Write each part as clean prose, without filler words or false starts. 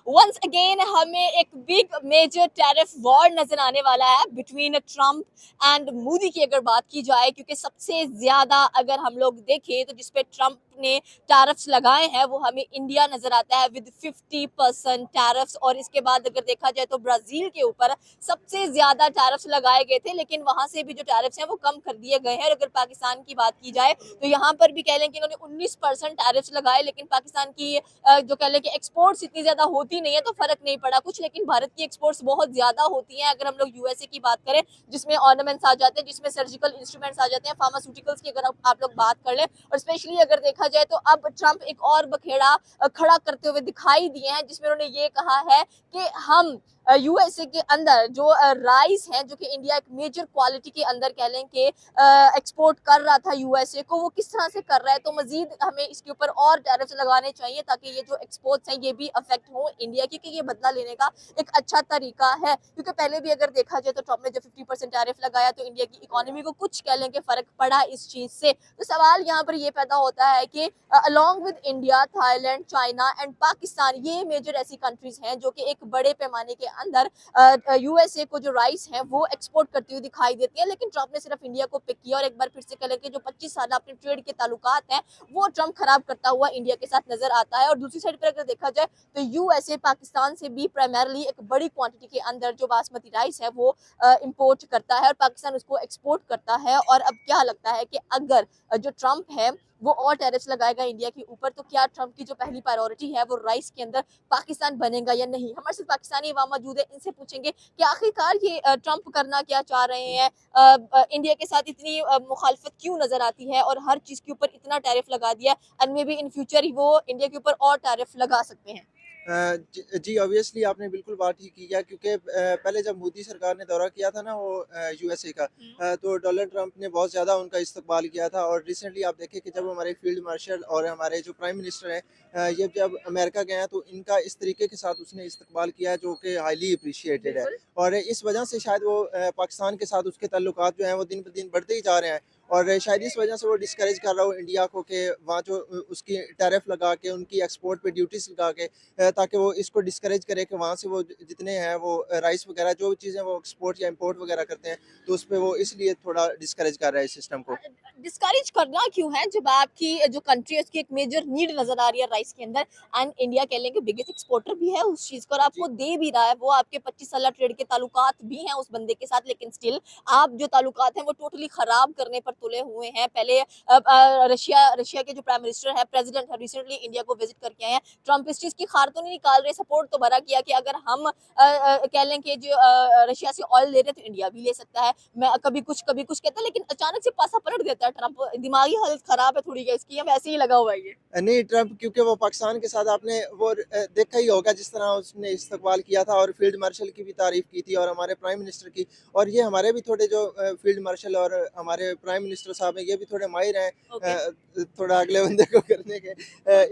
Once again हमें एक big major tariff war नजर आने वाला है बिटवीन ट्रम्प एंड मोदी की अगर बात की जाए, क्योंकि सबसे ज्यादा अगर हम लोग देखें तो जिसपे ट्रम्प ने टैरिफ्स लगाए हैं वो हमें इंडिया नजर आता है विद 50% टैरिफ्स। और इसके बाद अगर देखा जाए तो ब्राजील के ऊपर सबसे ज्यादा टैरिफ्स लगाए गए थे, लेकिन वहां से भी जो टैरिफ्स हैं वो कम कर दिए गए हैं। अगर पाकिस्तान की बात की जाए तो यहाँ पर भी कह लें कि इन्होंने 19% टैरिफ्स लगाए, लेकिन पाकिस्तान की जो कह लें कि एक्सपोर्ट्स इतनी ज्यादा होती नहीं है तो फर्क नहीं पड़ा कुछ, लेकिन भारत की एक्सपोर्ट्स बहुत ज्यादा होती हैं। अगर हम लोग यूएसए की बात करें जिसमें ऑर्नामेंट्स आ जाते हैं, जिसमें सर्जिकल इंस्ट्रूमेंट्स आ जाते हैं, फार्मास्यूटिकल्स की अगर आप लोग बात कर लें, और स्पेशली अगर देखा जाए तो अब ट्रंप एक और बखेड़ा खड़ा करते हुए दिखाई दिए हैं, जिसमें उन्होंने ये कहा है कि हम यूएसए के अंदर जो राइस है, जो कि इंडिया एक मेजर क्वालिटी के अंदर कह लें कि एक्सपोर्ट कर रहा था यूएसए को, वो किस तरह से कर रहा है। तो मजीद हमें इसके ऊपर और टैरिफ्स लगाने चाहिए ताकि ये जो एक्सपोर्ट्स हैं ये भी अफेक्ट हो इंडिया की, क्योंकि ये बदला लेने का एक अच्छा तरीका है। क्योंकि पहले भी अगर देखा जाए तो ट्रम्प ने जब 50% टैरिफ लगाया तो इंडिया की इकोनॉमी को कुछ कह लें कि फर्क पड़ा इस चीज से। तो सवाल यहाँ पर ये पैदा होता है कि along with India, Thailand, China and Pakistan, ये मेजर ऐसी कंट्रीज हैं जो कि एक बड़े पैमाने के अंदर यूएसए को जो राइस है वो एक्सपोर्ट करती हुई दिखाई देती है। लेकिन ट्रम्प ने सिर्फ इंडिया को पिक किया और एक बार फिर से कह लें कि जो 25 साल अपने ट्रेड के ताल्लुकात हैं वो ट्रम्प खराब करता हुआ इंडिया के साथ नजर आता है। और दूसरी साइड पर अगर देखा जाए तो यूएसए पाकिस्तान से भी प्राइमरली एक बड़ी क्वांटिटी के अंदर जो बासमती राइस है वो इंपोर्ट करता है और पाकिस्तान उसको एक्सपोर्ट करता है। और अब क्या लगता है कि अगर जो ट्रम्प है वो और टैरिफ्स लगाएगा इंडिया के ऊपर, तो क्या ट्रम्प की जो पहली प्रायोरिटी है वो राइस के अंदर पाकिस्तान बनेगा या नहीं। हमारे साथ पाकिस्तानी अवाम मौजूद है, इनसे पूछेंगे कि आखिरकार ये ट्रम्प करना क्या चाह रहे हैं, इंडिया के साथ इतनी मुखालफत क्यों नजर आती है और हर चीज के ऊपर इतना टैरिफ लगा दिया, and may be in future वो इंडिया के ऊपर और टैरिफ लगा सकते हैं। जी ऑब्वियसली आपने बिल्कुल बात ही की है क्योंकि पहले जब मोदी सरकार ने दौरा किया था ना वो यूएसए का, तो डोनाल्ड ट्रंप ने बहुत ज़्यादा उनका इस्तकबाल किया था। और रिसेंटली आप देखें कि जब हमारे फील्ड मार्शल और हमारे जो प्राइम मिनिस्टर हैं ये जब अमेरिका गए हैं तो इनका इस तरीके के साथ उसने इस्तकबाल किया जो कि हाईली अप्रिशिएटेड है। और इस वजह से शायद वो पाकिस्तान के साथ उसके ताल्लुकात जो हैं वो दिन ब दिन बढ़ते ही जा रहे हैं। और शायद इस वजह से वो डिस्करेज कर रहा हो इंडिया को कि वहाँ जो उसकी टैरिफ लगा के उनकी एक्सपोर्ट पे ड्यूटीज लगा के ताकि वो इसको डिस्करेज करे कि वहाँ से वो जितने हैं वो राइस वगैरह जो चीज़ें वो एक्सपोर्ट या इंपोर्ट वगैरह करते हैं तो उस पर वो इसलिए थोड़ा डिस्करेज कर रहा है इस सिस्टम को। डिस्करेज करना क्यों है जब आपकी जो कंट्री है उसकी एक मेजर नीड नजर आ रही है राइस के अंदर, एंड इंडिया कह लेंगे बिगेस्ट एक्सपोर्टर भी है उस चीज को और आपको दे भी रहा है। वो आपके 25 साल ट्रेड के ताल्लुकात भी हैं उस बंदे के साथ, लेकिन स्टिल आप जो ताल्लुकात हैं वो टोटली खराब करने पर तुले हुए हैं। पहले रशिया के जो प्राइम मिनिस्टर है, प्रेसिडेंट है, रिसेंटली इंडिया को विजिट करके आए हैं। ट्रम्प इस चीज की खार तो नहीं निकाल रहे, सपोर्ट तो भरा किया कि अगर हम कह लें कि जो रशिया से ऑयल ले रहे तो इंडिया भी ले सकता है। मैं कभी कुछ कहता है, लेकिन अचानक से पासा पलट देता है ट्रम्प। दिमागी हालत खराब है थोड़ी इसकी, हम ऐसे ही लगा हुआ है ये। नहीं ट्रम्प क्योंकि वो पाकिस्तान के साथ आपने वो देखा ही होगा जिस तरह उसने इस्तकबाल किया था और फील्ड मार्शल की भी तारीफ की थी और हमारे प्राइम मिनिस्टर की। और ये हमारे भी थोड़े जो फील्ड मार्शल और हमारे प्राइम मिनिस्टर साहब हैं ये भी थोड़े माहिर हैं थोड़ा अगले बंदे को करने के,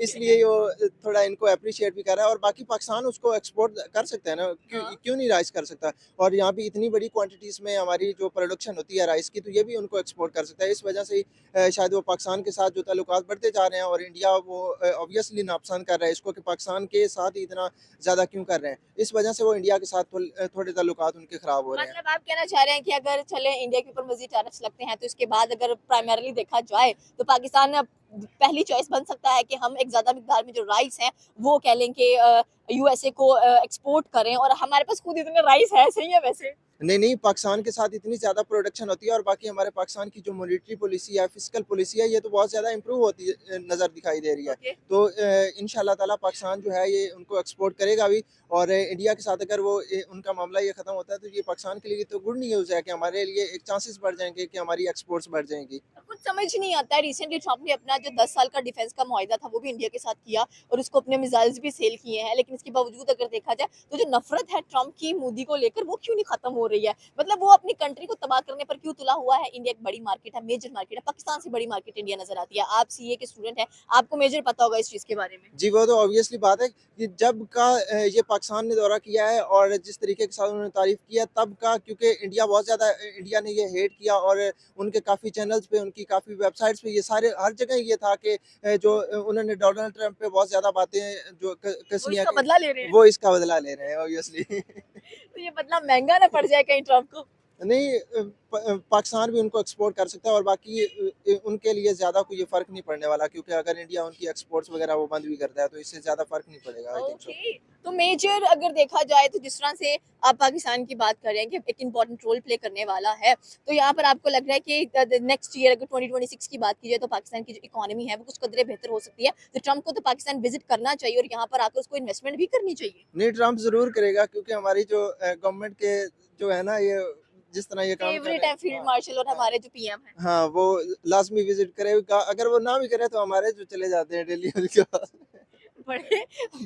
इसलिए वो थोड़ा इनको अप्रिशिएट भी कर रहा है। और बाकी पाकिस्तान उसको एक्सपोर्ट कर सकता है ना, क्यों नहीं राइस कर सकता। और यहाँ भी इतनी बड़ी क्वांटिटीज़ में हमारी जो प्रोडक्शन होती है राइस की तो ये भी उनको एक्सपोर्ट कर सकता है। इस वजह से ही शायद वो पाकिस्तान के साथ जो ताल्लुकात बढ़ते जा रहे हैं और इंडिया वो ऑब्वियसली नापसंद कर रहा है इसको कि पाकिस्तान के साथ ही इतना ज़्यादा क्यों कर रहे हैं। इस वजह से वो इंडिया के साथ थोड़े ताल्लुकात उनके ख़राब हो रहे हैं। मतलब आप कहना चाह रहे हैं कि अगर चले इंडिया के ऊपर मजीद टैरिफ्स लगते हैं तो इसके बाद अगर प्राइमरली देखा जाए तो पाकिस्तान पहली चॉइस बन सकता है कि हम एक ज्यादा मिकदार में जो राइस है वो कह लें कि यूएसए को एक्सपोर्ट करें, और हमारे पास खुद इतने राइस है, सही है वैसे। नहीं नहीं पाकिस्तान के साथ इतनी ज़्यादा प्रोडक्शन होती है और बाकी हमारे पाकिस्तान की जो मॉनेटरी पॉलिसी है, फिस्कल पॉलिसी है, ये तो बहुत ज़्यादा इंप्रूव होती नज़र दिखाई दे रही है। Okay. तो इंशाल्लाह ताला पाकिस्तान जो है ये उनको एक्सपोर्ट करेगा भी। और इंडिया के साथ अगर वो उनका मामला ये ख़त्म होता है तो ये पाकिस्तान के लिए तो गुड न्यूज़ है कि हमारे लिए एक चांसेस बढ़ जाएंगे कि हमारी एक्सपोर्ट्स बढ़ जाएंगी। कुछ समझ नहीं आता है, रिसेंटली ट्रम्प ने अपना जो 10 साल का डिफेंस का मुआहिदा था वो भी इंडिया के साथ किया और उसको अपने मिसाइल्स भी सेल किए हैं, लेकिन इसके बावजूद अगर देखा जाए तो जो नफरत है ट्रम्प की मोदी को लेकर वो क्यों नहीं खत्म हो रही है, मतलब वो अपनी कंट्री को तबाह करने पर क्यों तुला हुआ है? इंडिया एक बड़ी मार्केट है, मेजर मार्केट है, पाकिस्तान से बड़ी मार्केट इंडिया नजर आती है। आप सीए के स्टूडेंट हैं, आपको मेजर पता होगा इस चीज के बारे में। जी, वो तो ऑब्वियसली बात है कि जब का ये पाकिस्तान ने दौरा किया है और जिस तरीके के साथ उन्होंने तारीफ़ किया तब का, क्योंकि इंडिया बहुत ज़्यादा इंडिया ने ये हेट किया और उनके काफ़ी चैनल्स पे, उनकी काफ़ी वेबसाइट्स पे ये सारे हर जगह ये था कि जो उन्होंने डोनाल्ड ट्रंप पे बहुत ज़्यादा बातें जो वो कसीं हैं इसका कि बदला ले रहे हैं। वो इसका बदला ले रहे हैं ऑब्वियसली। तो ये बदला महंगा ना पड़ जाए कहीं ट्रम्प को? नहीं, पाकिस्तान भी उनको एक्सपोर्ट कर सकता है और बाकी उनके लिए ज़्यादा कोई फ़र्क नहीं पड़ने वाला, क्योंकि अगर इंडिया उनकी एक्सपोर्ट्स वगैरह वो बंद भी करता है तो इससे ज़्यादा फ़र्क नहीं पड़ेगा, आई थिंक सो। ओके, तो मेजर अगर देखा जाए तो जिस तरह से आप पाकिस्तान की बात कर रहे हैं कि एक इम्पोर्टेंट रोल प्ले करने वाला है, तो यहाँ पर आपको लग रहा है कि नेक्स्ट ईयर अगर 2026 की बात की जाए तो पाकिस्तान की जो इकोनॉमी है वो कुछ कदरे बेहतर हो सकती है, तो ट्रम्प को तो पाकिस्तान विजिट करना चाहिए और यहाँ पर आकर उसको इन्वेस्टमेंट भी करनी चाहिए। नहीं, ट्रम्प ज़रूर करेगा, क्योंकि हमारी जो गवर्नमेंट के जो है ना ये जिस तरह ये काम कर फेवरेट रहे है हैं, फील्ड हाँ, मार्शल और हाँ, हमारे जो पीएम है। हाँ, वो लाज़मी विज़िट करेगा। अगर वो ना भी करे तो हमारे जो चले जाते हैं दिल्ली उनके पास। बड़े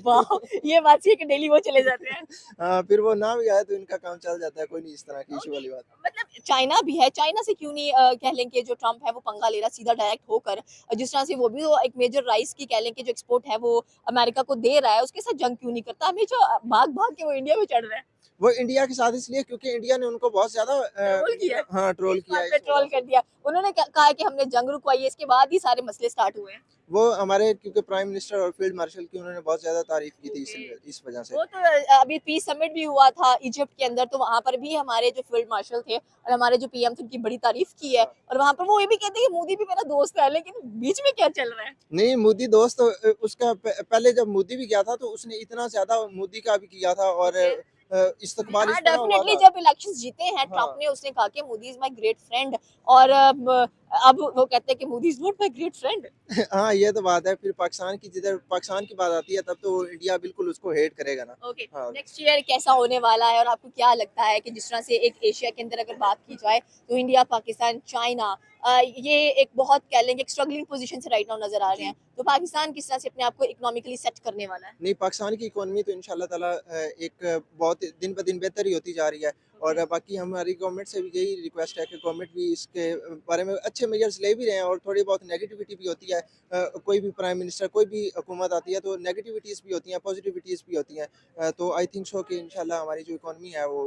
वाह, ये बात सही है कि डेली वो चले जाते हैं। हाँ, फिर वो ना भी आए तो इनका काम चल जाता है, कोई नहीं इस तरह की इश्यू ओके, वाली बात। मतलब चाइना भी है, चाइना से क्यों नहीं कह लें कि जो ट्रम्प है वो पंगा ले रहा सीधा डायरेक्ट होकर, जिस तरह से वो भी वो एक मेजर राइस की कह लें कि जो एक्सपोर्ट है वो अमेरिका को दे रहा है, उसके साथ जंग क्यों नहीं करता? हमेशा भाग-भाग के वो इंडिया में चढ़ रहा है। वो इंडिया के साथ इसलिए क्योंकि इंडिया ने उनको बहुत ज़्यादा ट्रोल किया है, हाँ, ट्रोल इस किया बात है पे इस वजह ट्रोल से। कर दिया। उन्होंने कहा है कि हमने जंग रुकवाई है, इसके बाद ही सारे मसले स्टार्ट हुए हैं। वो हमारे क्योंकि प्राइम मिनिस्टर और फील्ड मार्शल की उन्होंने बहुत ज़्यादा तारीफ़ की थी ओके, इस वजह से। वो तो अभी पीस समिट भी हुआ था इजिप्ट के अंदर, तो वहां पर भी हमारे जो फील्ड मार्शल थे और हमारे जो पीएम थे उनकी बड़ी तारीफ की है, हाँ। और वहां पर वो ये भी कहते हैं कि मोदी भी मेरा दोस्त है, लेकिन बीच में क्या चल रहा है? नहीं, मोदी दोस्त तो उसका पहले जब मोदी भी गया था तो उसने इतना ज़्यादा मोदी का भी किया था और ओके, इस्तकबाल हाँ इस तरह हुआ डेफिनेटली था। जब इलेक्शंस जीते हैं ट्रम्प हाँ। ने, उसने कहा कि Modi is my great friend, और अब वो कहते हैं कि Modi is not my great friend. हाँ, ये तो बात है। फिर पाकिस्तान की जिधर पाकिस्तान की बात आती है तब तो इंडिया बिल्कुल उसको हेट करेगा ना। ओके, हाँ। नेक्स्ट ईयर कैसा होने वाला है और आपको क्या लगता है कि जिस तरह से एक एशिया के अंदर अगर बात की जाए तो इंडिया, पाकिस्तान, चाइना, ये एक बहुत कह लेंगे एक स्ट्रगलिंग पोजीशन से राइट नाउ नजर आ रहे जी। हैं, तो पाकिस्तान किस तरह से अपने आप को इकोनॉमिकली सेट करने वाला है? नहीं, पाकिस्तान की इकोनॉमी तो इंशाल्लाह ताला एक बहुत दिन ब दिन बेहतर ही होती जा रही है और ओके, बाकी हमारी गवर्नमेंट से भी यही रिक्वेस्ट है कि गवर्नमेंट भी इसके बारे में अच्छे मेजर्स ले भी रहे हैं और थोड़ी बहुत नेगेटिविटी भी होती है। कोई भी प्राइम मिनिस्टर, कोई भी हुकूमत आती है तो नेगेटिविटीज़ भी होती हैं, पॉजिटिविटीज़ भी होती हैं। तो आई थिंक सो कि इंशाल्लाह हमारी जो इकोनॉमी है वो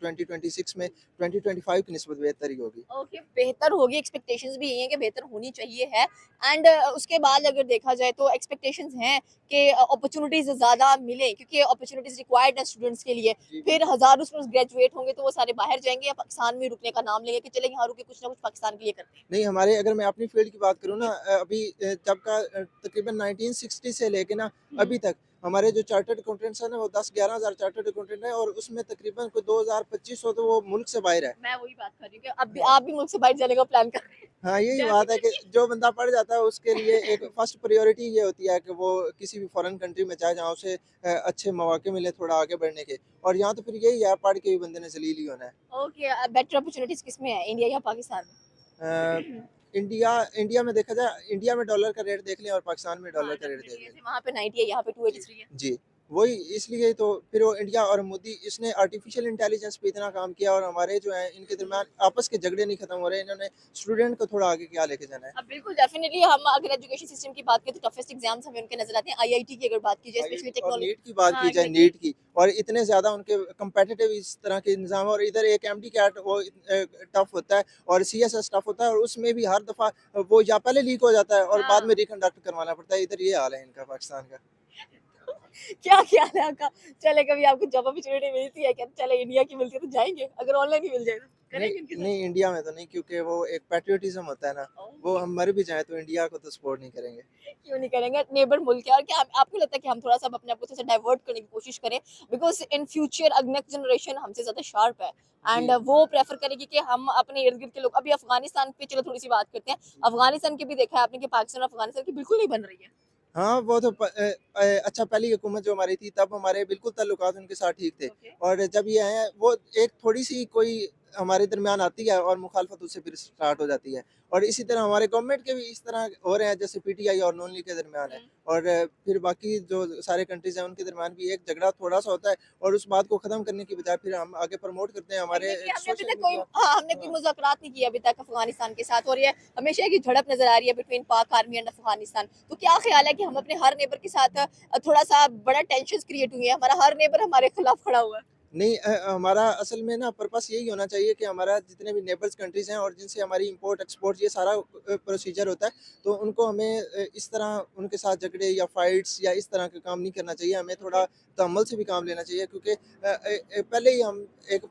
2026 में 2025 की निस्बत बेहतर ही होगी। ओके, बेहतर होगी, एक्सपेक्टेशंस भी यही है कि बेहतर होनी चाहिए है, एंड उसके बाद अगर देखा जाए तो एक्सपेक्टेशंस हैं कि अपॉर्चुनिटीज ज़्यादा मिले, क्योंकि अपॉर्चुनिटीज रिक्वायर्ड है स्टूडेंट्स के लिए। जी, फिर बिल्कुल। हज़ारों स्टूडेंट्स ग्रेजुएट होंगे तो वो सारे बाहर जाएंगे या पाकिस्तान में रुकने का नाम लेंगे कि चले यहाँ रुके कुछ ना कुछ पाकिस्तान के लिए करते हैं। नहीं, हमारे अगर मैं अपनी फ़ील्ड की बात करूँ ना अभी जब का तकरीबन 1960 से लेके ना हम्म, अभी तक हमारे जो चार्टर्ड अकाउंटेंट्स हैं ना वो 10-11 हज़ार चार्टर्ड अकाउंटेंट हैं और उसमें तकरीबन कोई 2000-2500 तो वो मुल्क से बाहर है। मैं वही बात कर रही हूँ कि अब भी हाँ। आप भी मुल्क से बाहर जाने का प्लान कर रहे हैं। हाँ, यही बात है कि डेफिनेटली। जो बंदा पढ़ जाता है उसके लिए एक फर्स्ट प्रायोरिटी ये होती है कि वो किसी भी फ़ॉरेन कंट्री में जाए जहाँ उसे अच्छे मौके मिले थोड़ा आगे बढ़ने के और यहाँ तो फिर यही है पढ़ के भी बंदे ने ज़लील ही होना है। ओके, बेटर अपॉर्चुनिटीज किस में है, इंडिया या पाकिस्तान अ, में? इंडिया इंडिया में देखा जाए इंडिया में डॉलर का रेट देख लें और पाकिस्तान में डॉलर हाँ का रेट देख डेफिनेटली, लें। जैसे वहाँ पे 90 है, यहाँ पे जी, 283 है। जी। वही इसलिए तो फिर वो इंडिया और मोदी इसने आर्टिफ़िशियल इंटेलिजेंस पे इतना काम किया और हमारे जो हैं इनके दरमियान आपस के झगड़े नहीं खत्म हो रहे। इन्होंने स्टूडेंट को थोड़ा आगे क्या लेके जाना है। अब बिल्कुल डेफिनेटली हम अगर एजुकेशन सिस्टम की बात करें तो टफेस्ट एग्जाम्स हमें उनके नजर आते हैं। आईआईटी की अगर बात की जाए स्पेशली आईआईटी और टेक्नोलॉजी। नीट की बात हाँ की जाए एग्जैक्टली। नीट की और इतने ज़्यादा उनके कॉम्पिटिटिव इस तरह के निज़ाम और इधर एक एमडी कैट वो टफ होता है और सीएसएस टफ होता है और उसमें भी हर दफ़ा वो या पहले लीक हो जाता है और बाद हाँ, में रिकंडक्ट करवाना पड़ता है। इधर ये हाल है इनका पाकिस्तान का। क्या ख्याल है आपका? चले कभी आपको जॉब अपॉर्चुनिटी मिलती है क्या? चले इंडिया की मिलती है तो जाएंगे, अगर ऑनलाइन ही मिल जाए तो नहीं, करेंगे उनके साथ? नहीं इंडिया में तो नहीं क्योंकि वो एक पैट्रियोटिज़्म होता है ना, वो ओके, हम मर भी जाएँ तो इंडिया को तो सपोर्ट नहीं करेंगे। क्यों नहीं करेंगे, नेबर मुल्क है, और क्या आपको लगता है कि हम थोड़ा सा अपने आप को थोड़ा सा डाइवर्ट करने की कोशिश करें, because in future next generation हमसे ज्यादा शार्प है, जी, एंड वो प्रेफर करेगी कि हम अपने इर्द गिर्द के लोग, अभी अफगानिस्तान पे चलो थोड़ी सी बात करते हैं। जी। अफगानिस्तान की भी देखा है आपने कि पाकिस्तान और अफगानिस्तान की बिल्कुल नहीं बन रही है। हाँ, वो तो अच्छा पहली हुकूमत जो हमारी थी तब हमारे बिल्कुल ताल्लुकात उनके साथ ठीक थे ओके, और जब ये आए हैं वो एक थोड़ी-सी कोई हमारे दरमियान आती है और मुखालफत उससे फिर स्टार्ट हो जाती है। और इसी तरह हमारे गवर्नमेंट के भी इस तरह हो रहे हैं, जैसे पीटीआई और नॉन लीग के दरमियान है। और फिर बाकी जो सारे कंट्रीज़ हैं उनके दरमियान भी एक झगड़ा थोड़ा-सा होता है और उस बात को ख़त्म करने की बजाय फिर हम आगे प्रमोट करते हैं हमारे देखिए हमने अभी सोशल तक कोई मीडिया। हाँ, हमने कोई हाँ। मुज़ाकरात नहीं किए अभी तक अफ़गानिस्तान के साथ और ये हमेशा की झड़प नज़र आ रही है बिटवीन पाक आर्मी एंड अफ़गानिस्तान। तो क्या ख़्याल है कि हम अपने हर नेबर के साथ थोड़ा-सा बड़ा टेंशन्स क्रिएट हुई है, हमारा हर नेबर हमारे खिलाफ खड़ा हुआ है? नहीं हमारा असल में ना पर्पस यही होना चाहिए कि हमारा जितने भी नेबर्स कंट्रीज़ हैं और जिनसे हमारी इंपोर्ट एक्सपोर्ट ये सारा प्रोसीजर होता है, तो उनको हमें इस तरह उनके साथ झगड़े या फाइट्स या इस तरह का काम नहीं करना चाहिए। हमें थोड़ा तहम्मुल से भी काम लेना चाहिए, क्योंकि पहले ही हम एक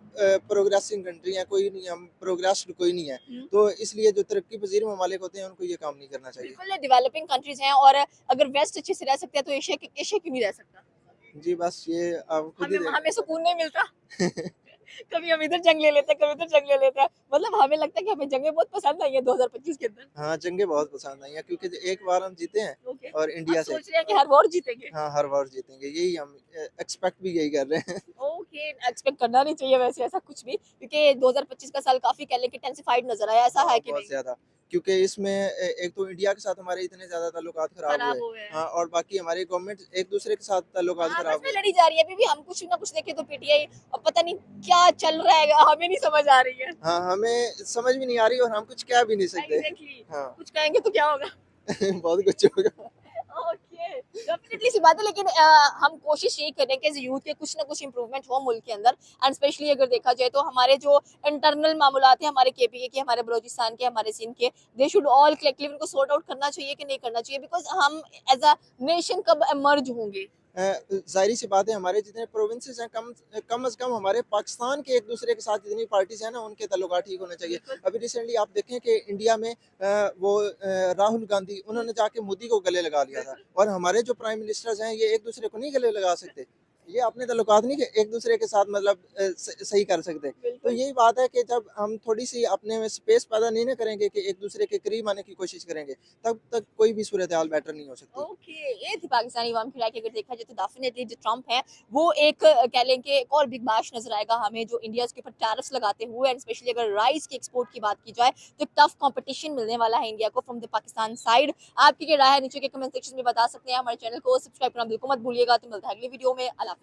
प्रोग्रेसिंग कंट्री हैं, कोई नहीं, हम प्रोग्रेस्ड कोई नहीं है। हुँ। तो इसलिए जो तरक्की पज़ीर ममालिक होते हैं उनको ये काम नहीं करना चाहिए। बिल्कुल डेवलपिंग कंट्रीज़ हैं और अगर वेस्ट अच्छे से रह सकते हैं तो एशिया क्यों नहीं रह सकता? जी, बस ये आप खुद ही हमें देख हमें सुकून नहीं मिलता। लें। कभी हम इधर जंग ले लेते हैं, कभी उधर जंग ले लेते हैं। मतलब हमें लगता है कि हमें जंगें बहुत पसंद आई हैं 2025 के अंदर। हाँ, जंगें बहुत पसंद आई हैं, क्योंकि एक बार हम जीते हैं ओके। और आप इंडिया से। सोच रहे हैं कि हर वॉर जीतेंगे? हाँ, हर बार जीतेंगे, यही हम एक्सपेक्ट भी यही कर रहे हैं। ओके, एक्सपेक्ट करना नहीं चाहिए वैसे ऐसा कुछ भी क्योंकि 2025 का साल काफ़ी कह लें कि इंटेंसिफाइड नज़र आया, ऐसा हाँ, है कि बहुत नहीं? ज़्यादा, क्योंकि इसमें एक तो इंडिया के साथ हमारे इतने ज़्यादा ताल्लुकात खराब खराब हुए। हुए हैं। हाँ, और बाकी हमारी गवर्नमेंट एक-दूसरे के साथ ताल्लुकात हाँ, आपस खराब में हुए। लड़ी जा रही है, अभी भी हम कुछ ना कुछ देखें तो पीटीआई और पता नहीं क्या चल रहा है, हमें नहीं समझ आ रही है। हाँ, हमें समझ भी नहीं आ रही और हम कुछ कह भी नहीं सकते। एग्ज़ैक्टली हाँ, कुछ कहेंगे तो क्या होगा? बहुत कुछ होगा। ओके डेफिनेटली सी बात है लेकिन हम कोशिश यही करें कि एज यूथ के कुछ ना कुछ इंप्रूवमेंट हो मुल्क के अंदर एंड स्पेशली अगर देखा जाए तो हमारे जो इंटरनल मामलात हैं हमारे केपीके के हमारे बलोचिस्तान के हमारे सिंध के दे शुड ऑल कलेक्टिवली उनको सॉर्ट आउट करना चाहिए कि नहीं करना चाहिए बिकॉज हम एज अ नेशन कब एमर्ज होंगे ज़ाहिर-सी बात है, हमारे जितने प्रोविंसेस हैं, कम से कम हमारे पाकिस्तान के एक-दूसरे के साथ जितनी पार्टीज़ हैं ना, उनके ताल्लुकात ठीक होने चाहिए। बिल्कुल अभी रिसेंटली आप देखें कि इंडिया में राहुल गांधी उन्होंने जाके मोदी को गले लगा लिया था, बिल्कुल और हमारे जो प्राइम मिनिस्टर्स हैं, ये एक-दूसरे को नहीं गले लगा सकते। ये अपने ताल्लुकात नहीं कि एक-दूसरे के साथ मतलब सही कर सकते। तो बिल्कुल यही बात है कि जब हम थोड़ी-सी अपने में स्पेस पैदा नहीं ना करेंगे कि एक-दूसरे के करीब आने की कोशिश करेंगे, तब तक कोई भी सूरत-ए-हाल बेटर नहीं हो सकती। ओके ये थी पाकिस्तानी अवाम की राय की अगर देखा जाए तो डेफिनेटली जो ट्रम्प है वो एक कह लें कि एक और बिग बैश नजर आएगा हमें जो इंडिया के ऊपर टैरिफ्स लगाते हुए एंड स्पेशली अगर राइस की एक्सपोर्ट की बात की जाए तो टफ कंपटीशन मिलने वाला है इंडिया को फ्रॉम द पाकिस्तान साइड आपकी क्या राय है नीचे के कमेंट सेक्शन में बता सकते हैं हमारे चैनल को सब्सक्राइब करना बिल्कुल मत भूलिएगा तो मिलता है अगली वीडियो में अल्लाह हाफ़िज़।